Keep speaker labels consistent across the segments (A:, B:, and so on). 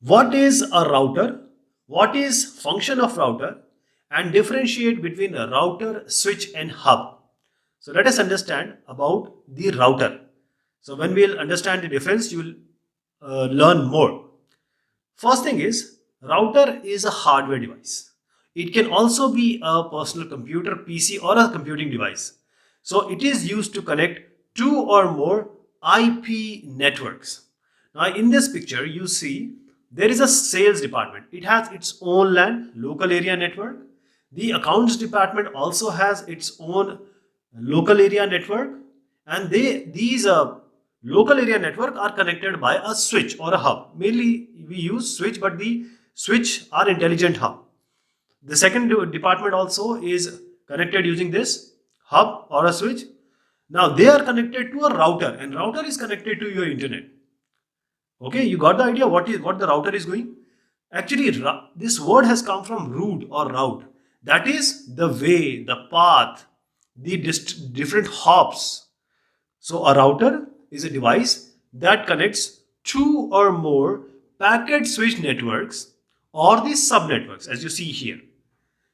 A: What is a router? What is function of router? And differentiate between a router, switch and hub. So let us understand about the router. So when we'll understand the difference, you will learn more. First thing is, router is a hardware device. It can also be a personal computer, PC or a computing device. So it is used to connect two or more IP networks. Now in this picture you see there is a sales department. It has its own LAN, local area network. The accounts department also has its own local area network, and these local area network are connected by a switch or a hub. Mainly we use switch, but the switch are intelligent hub. The second department also is connected using this hub or a switch. Now they are connected to a router, and router is connected to your internet. Okay, you got the idea what the router is doing? Actually, this word has come from route or route. That is the way, the path, the different hops. So a router is a device that connects two or more packet switch networks or the subnetworks, as you see here.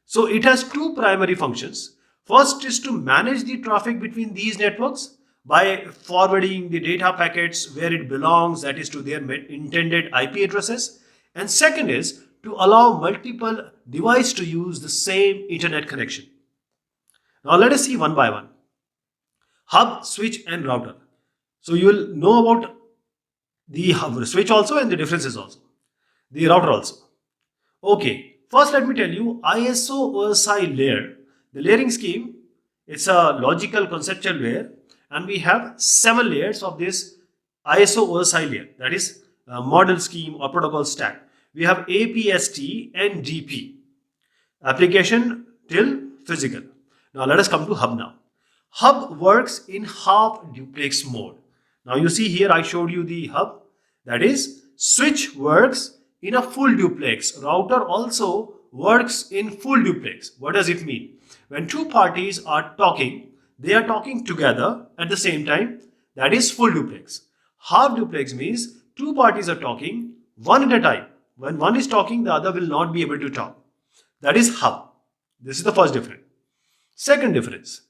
A: So it has two primary functions. First is to manage the traffic between these networks by forwarding the data packets where it belongs, that is to their intended IP addresses. And second is to allow multiple devices to use the same internet connection. Now let us see one by one. Hub, switch and router. So you will know about the hub, switch also, and the differences also. The router also. Okay, first let me tell you ISO OSI layer. The layering scheme, it's a logical conceptual layer, and we have 7 layers of this ISO OSI layer, that is model scheme or protocol stack. We have APST and DP, application till physical. Now let us come to hub now. Hub works in half duplex mode. Now you see here I showed you the hub, that is switch works in a full duplex. Router also works in full duplex. What does it mean? When two parties are talking, they are talking together at the same time. That is full duplex. Half duplex means two parties are talking one at a time. When one is talking, the other will not be able to talk. That is hub. This is the first difference. Second difference.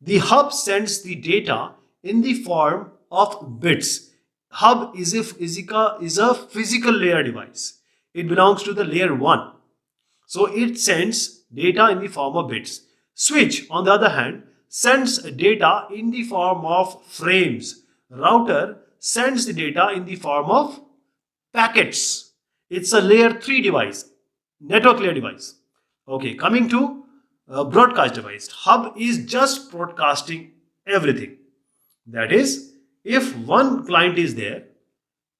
A: The hub sends the data in the form of bits. Hub is a physical layer device. It belongs to the layer 1. So it sends data in the form of bits. Switch, on the other hand, sends data in the form of frames. Router sends the data in the form of packets. It's a layer 3 device, network layer device. Okay, coming to broadcast device. Hub is just broadcasting everything. That is, if one client is there,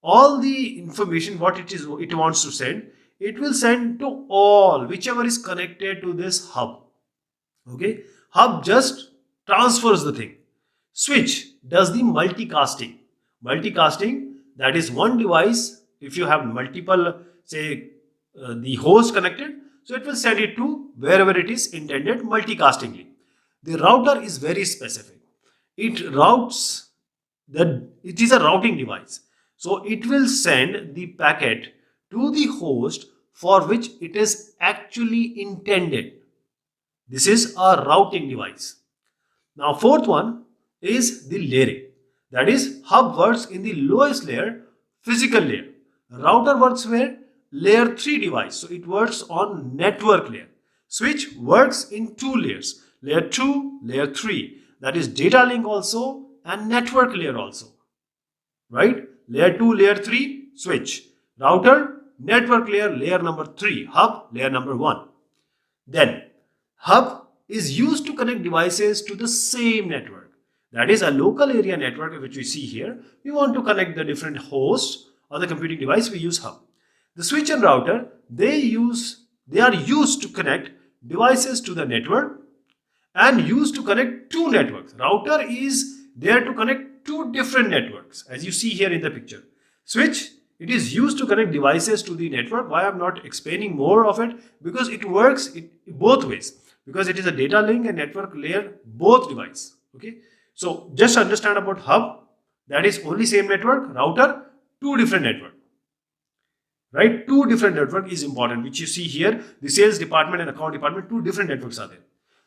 A: all the information what it wants to send, it will send to all whichever is connected to this hub. Okay, hub just transfers the thing. Switch does the multicasting. Multicasting, that is one device, if you have multiple, say the host connected, so it will send it to wherever it is intended multicastingly. The router is very specific. It routes it is a routing device. So it will send the packet to the host for which it is actually intended. This is a routing device. Now fourth one is the layering. That is, hub works in the lowest layer, physical layer. Router works where? Layer 3 device. So it works on network layer. Switch works in 2 layers. Layer 2, layer 3. That is data link also and network layer also. Right? Layer 2, layer 3, switch. Router, network layer, layer number 3. Hub, layer number 1. Then, hub is used to connect devices to the same network. That is a local area network which we see here. We want to connect the different hosts or the computing device, we use hub. The switch and router, they are used to connect devices to the network and used to connect two networks. Router is there to connect two different networks, as you see here in the picture. Switch, it is used to connect devices to the network. Why I'm not explaining more of it? Because it works both ways. Because it is a data link and network layer, both device. Okay. So just understand about hub. That is only same network. Router, two different network. right? Two different network is important, which you see here, the sales department and account department, two different networks are there.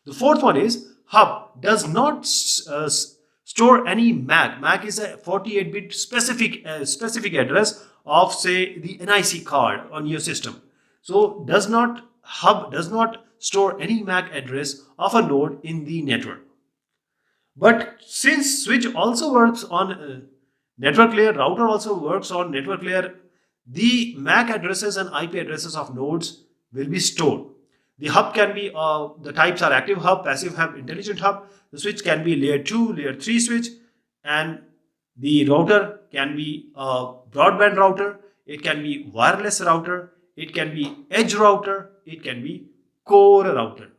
A: The fourth one is hub does not store any MAC. MAC is a 48-bit specific address of, say, the NIC card on your system. So hub does not store any MAC address of a node in the network. But since switch also works on network layer, router also works on network layer, the MAC addresses and IP addresses of nodes will be stored. The hub can be, the types are active hub, passive hub, intelligent hub. The switch can be layer 2, layer 3 switch, and the router can be a broadband router, it can be wireless router, it can be edge router, it can be core router.